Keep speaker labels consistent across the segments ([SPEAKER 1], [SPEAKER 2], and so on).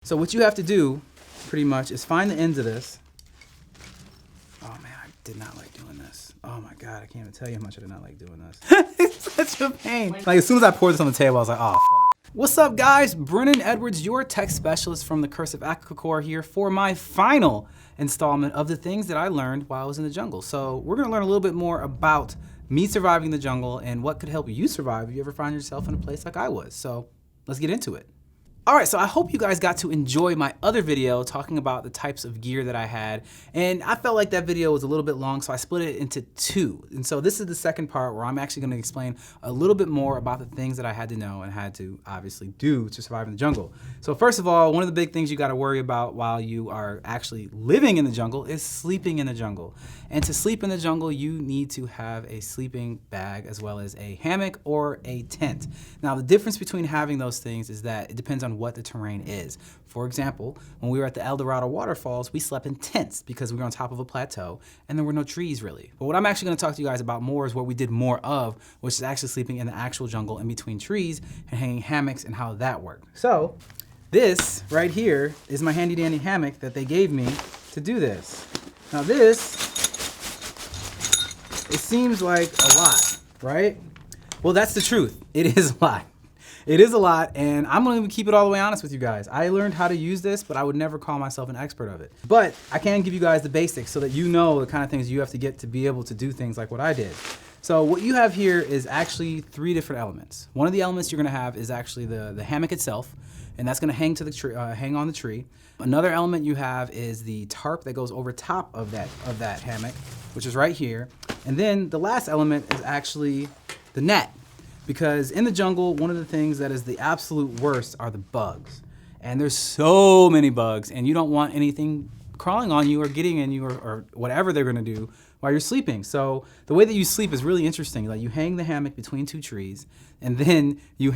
[SPEAKER 1] So what you have to do, pretty much, is find the ends of this. Oh man, I did not like doing this. Oh my God, I can't even tell you how much I did not like doing this. It's such a pain. Like as soon as I poured this on the table, I was like, oh, fuck. What's up guys? Brennan Edwards, your tech specialist from the Cursive Aquacore here for my final installment of the things that I learned while I was in the jungle. So we're gonna learn a little bit more about me surviving the jungle and what could help you survive if you ever find yourself in a place like I was. So let's get into it. All right, so I hope you guys got to enjoy my other video talking about the types of gear that I had. And I felt like that video was a little bit long, so I split it into two. And so this is the second part where I'm actually gonna explain a little bit more about the things that I had to know and had to obviously do to survive in the jungle. So first of all, one of the big things you gotta worry about while you are actually living in the jungle is sleeping in the jungle. And to sleep in the jungle, you need to have a sleeping bag as well as a hammock or a tent. Now, the difference between having those things is that it depends on what the terrain is. For example, when we were at the El Dorado waterfalls, we slept in tents because we were on top of a plateau and there were no trees really. But what I'm actually gonna talk to you guys about more is what we did more of, which is actually sleeping in the actual jungle in between trees and hanging hammocks and how that worked. So this right here is my handy dandy hammock that they gave me to do this. Now this, it seems like a lot, right? Well, that's the truth. It is a lot. It is a lot, and I'm gonna keep it all the way honest with you guys. I learned how to use this, but I would never call myself an expert of it. But I can give you guys the basics so that you know the kind of things you have to get to be able to do things like what I did. So what you have here is actually three different elements. One of the elements you're gonna have is actually the hammock itself, and that's gonna hang to the tree, hang on the tree. Another element you have is the tarp that goes over top of that hammock, which is right here. And then the last element is actually the net. Because in the jungle, one of the things that is the absolute worst are the bugs. And there's so many bugs, and you don't want anything crawling on you or getting in you or whatever they're gonna do while you're sleeping. So the way that you sleep is really interesting. Like you hang the hammock between two trees, and then you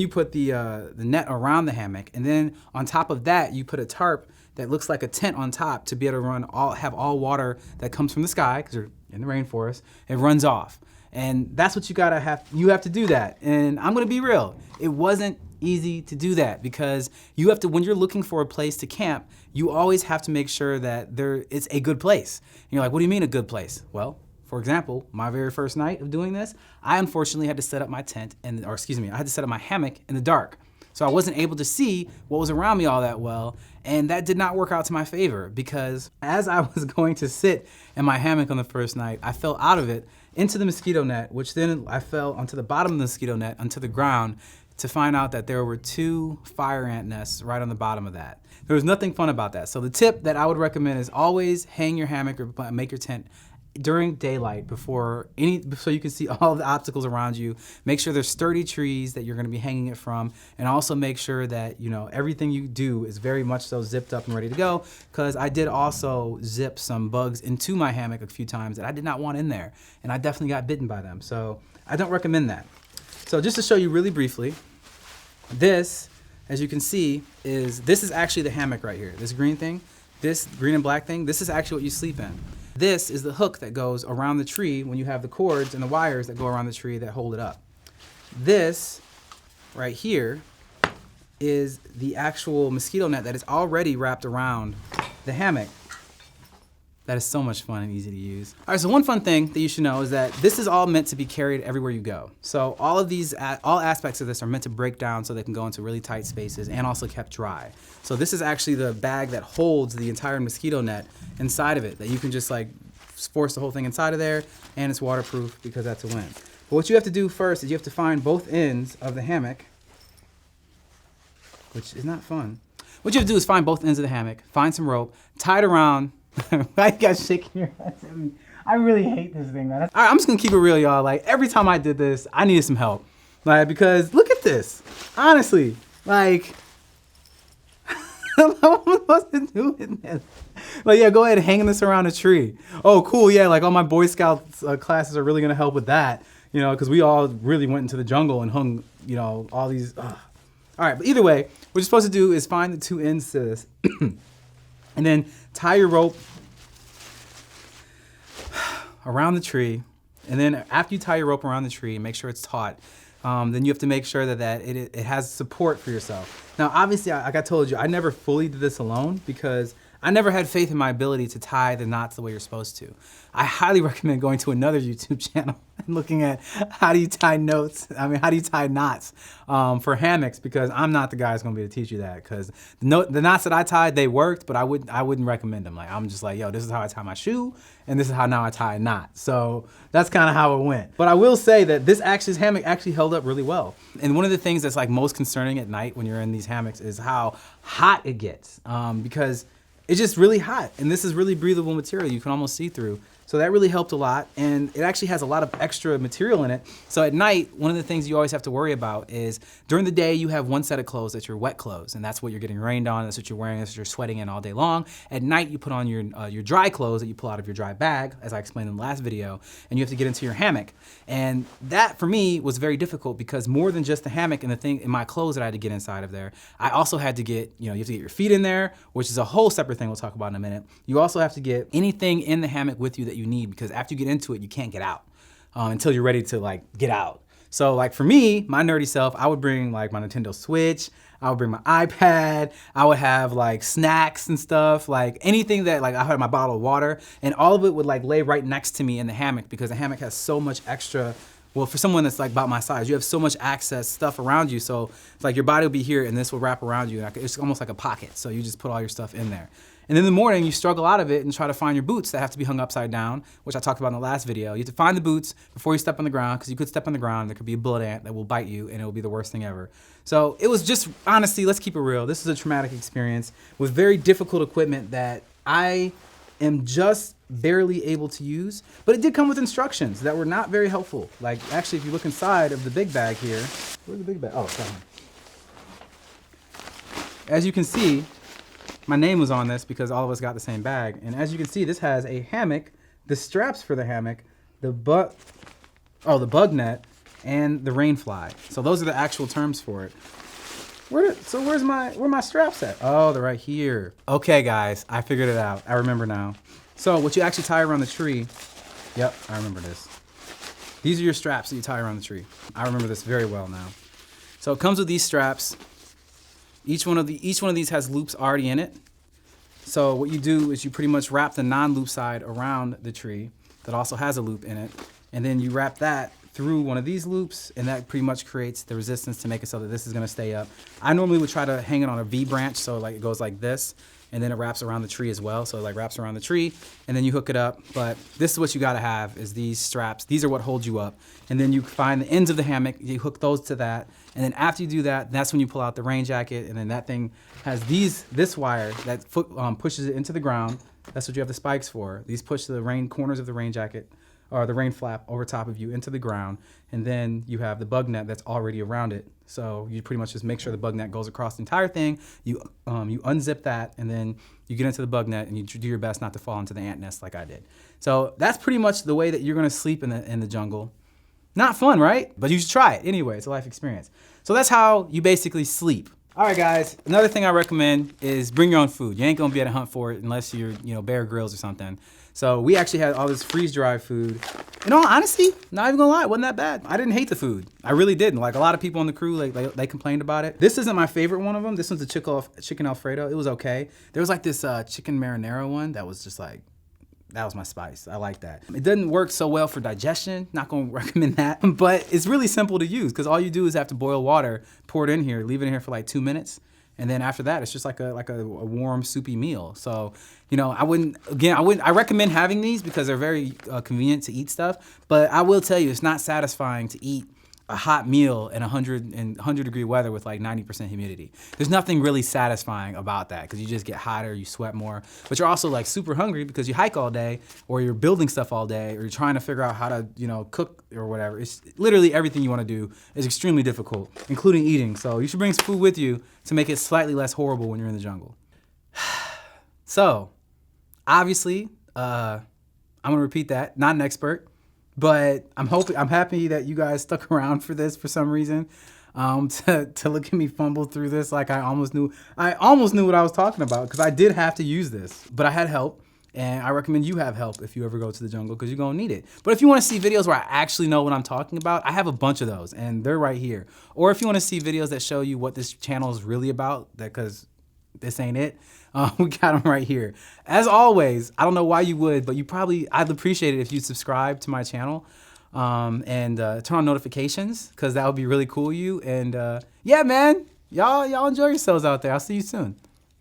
[SPEAKER 1] put the net around the hammock, and then on top of that, you put a tarp that looks like a tent on top to be able to have all water that comes from the sky, because you're in the rainforest, it runs off. And that's what you have to do that. And I'm gonna be real, it wasn't easy to do that because you have to, when you're looking for a place to camp, you always have to make sure that it's a good place. And you're like, what do you mean a good place? Well, for example, my very first night of doing this, I unfortunately had to set up my tent, I had to set up my hammock in the dark. So I wasn't able to see what was around me all that well, and that did not work out to my favor because as I was going to sit in my hammock on the first night, I fell out of it into the mosquito net, which then I fell onto the bottom of the mosquito net, onto the ground, to find out that there were 2 fire ant nests right on the bottom of that. There was nothing fun about that. So the tip that I would recommend is always hang your hammock or make your tent during daylight so you can see all the obstacles around you. Make sure there's sturdy trees that you're gonna be hanging it from, and also make sure that everything you do is very much so zipped up and ready to go, because I did also zip some bugs into my hammock a few times that I did not want in there, and I definitely got bitten by them, so I don't recommend that. So just to show you really briefly, this, as you can see, this is actually the hammock right here. This green thing, this green and black thing, this is actually what you sleep in. This is the hook that goes around the tree when you have the cords and the wires that go around the tree that hold it up. This right here is the actual mosquito net that is already wrapped around the hammock. That is so much fun and easy to use. All right, so one fun thing that you should know is that this is all meant to be carried everywhere you go. So all aspects of this are meant to break down so they can go into really tight spaces and also kept dry. So this is actually the bag that holds the entire mosquito net inside of it, that you can just like force the whole thing inside of there, and it's waterproof because that's a win. But what you have to do first is you have to find both ends of the hammock, which is not fun. What you have to do is find both ends of the hammock, find some rope, tie it around. Why you guys shaking your heads at me? I really hate this thing, man. All right, I'm just gonna keep it real, y'all. Like every time I did this, I needed some help. Like, because look at this. Honestly, like, what am I supposed to do with this? Like, yeah, go ahead and hang this around a tree. Oh, cool, yeah, like all my Boy Scouts classes are really gonna help with that, because we all really went into the jungle and hung, all these. All right, but either way, what you're supposed to do is find the 2 ends to this. And then tie your rope around the tree. And then after you tie your rope around the tree, make sure it's taut, then you have to make sure that it has support for yourself. Now, obviously, like I told you, I never fully did this alone because I never had faith in my ability to tie the knots the way you're supposed to. I highly recommend going to another YouTube channel and looking at how do you tie knots for hammocks, because I'm not the guy that's gonna be able to teach you that, because the knots that I tied, they worked, but I wouldn't recommend them. Like, I'm just like, yo, this is how I tie my shoe, and this is how now I tie a knot. So that's kind of how it went. But I will say that this hammock actually held up really well. And one of the things that's like most concerning at night when you're in these hammocks is how hot it gets, because it's just really hot, and this is really breathable material you can almost see through. So that really helped a lot, and it actually has a lot of extra material in it. So at night, one of the things you always have to worry about is during the day you have one set of clothes that's your wet clothes, and that's what you're getting rained on, that's what you're wearing, that's what you're sweating in all day long. At night you put on your dry clothes that you pull out of your dry bag, as I explained in the last video, and you have to get into your hammock. And that for me was very difficult because more than just the hammock and the thing in my clothes that I had to get inside of there, I also had to get, you have to get your feet in there, which is a whole separate thing we'll talk about in a minute. You also have to get anything in the hammock with you that you need, because after you get into it, you can't get out until you're ready to like get out. So like for me, my nerdy self, I would bring like my Nintendo Switch, I would bring my iPad, I would have like snacks and stuff, like anything that, like I had my bottle of water, and all of it would like lay right next to me in the hammock, because the hammock has so much extra, well, for someone that's like about my size, you have so much access stuff around you. So it's like your body will be here and this will wrap around you. And it's almost like a pocket. So you just put all your stuff in there. And in the morning, you struggle out of it and try to find your boots that have to be hung upside down, which I talked about in the last video. You have to find the boots before you step on the ground, because you could step on the ground, there could be a bullet ant that will bite you, and it will be the worst thing ever. So it was just, honestly, let's keep it real. This is a traumatic experience with very difficult equipment that I am just barely able to use, but it did come with instructions that were not very helpful. Like, actually, if you look inside of the big bag here, where's the big bag? Oh, sorry. As you can see, my name was on this because all of us got the same bag. And as you can see, this has a hammock, the straps for the hammock, the bug net, and the rain fly. So those are the actual terms for it. Where my straps at? Oh, they're right here. Okay, guys, I figured it out. I remember now. So what you actually tie around the tree, yep, I remember this. These are your straps that you tie around the tree. I remember this very well now. So it comes with these straps. Each one of these has loops already in it. So what you do is you pretty much wrap the non-loop side around the tree that also has a loop in it, and then you wrap that through one of these loops, and that pretty much creates the resistance to make it so that this is gonna stay up. I normally would try to hang it on a V branch, so like it goes like this, and then it wraps around the tree as well. So it like wraps around the tree, and then you hook it up. But this is what you gotta have, is these straps. These are what hold you up. And then you find the ends of the hammock, you hook those to that. And then after you do that, that's when you pull out the rain jacket, and then that thing has this wire that pushes it into the ground. That's what you have the spikes for. These push the corners of the rain jacket, or the rain flap over top of you into the ground. And then you have the bug net that's already around it. So you pretty much just make sure the bug net goes across the entire thing. You unzip that, and then you get into the bug net, and you do your best not to fall into the ant nest like I did. So that's pretty much the way that you're gonna sleep in the jungle. Not fun, right? But you should try it anyway. It's a life experience. So that's how you basically sleep. All right, guys. Another thing I recommend is bring your own food. You ain't gonna be able to hunt for it unless you're, Bear Grylls or something. So we actually had all this freeze-dried food. In all honesty, not even gonna lie, it wasn't that bad. I didn't hate the food. I really didn't. Like, a lot of people on the crew, like they complained about it. This isn't my favorite one of them. This one's a chicken Alfredo. It was okay. There was like this chicken marinara one that was just like, that was my spice. I like that. It doesn't work so well for digestion. Not gonna recommend that, but it's really simple to use, because all you do is have to boil water, pour it in here, leave it in here for like 2 minutes. And then after that, it's just like a warm, soupy meal. So, I recommend having these because they're very convenient to eat stuff, but I will tell you, it's not satisfying to eat a hot meal in 100 degree weather with like 90% humidity. There's nothing really satisfying about that, because you just get hotter, you sweat more, but you're also like super hungry because you hike all day, or you're building stuff all day, or you're trying to figure out how to, cook or whatever. It's literally everything you want to do is extremely difficult, including eating. So you should bring some food with you to make it slightly less horrible when you're in the jungle. So, obviously, I'm gonna repeat that, not an expert. But I'm happy that you guys stuck around for this for some reason, to look at me fumble through this like I almost knew what I was talking about, because I did have to use this, but I had help. And I recommend you have help if you ever go to the jungle because you're gonna need it. But if you wanna see videos where I actually know what I'm talking about, I have a bunch of those and they're right here. Or if you wanna see videos that show you what this channel is really about, because this ain't it, we got them right here. As always, I don't know why you would, but I'd appreciate it if you subscribe to my channel and turn on notifications because that would be really cool of you. And yeah, man, y'all enjoy yourselves out there. I'll see you soon.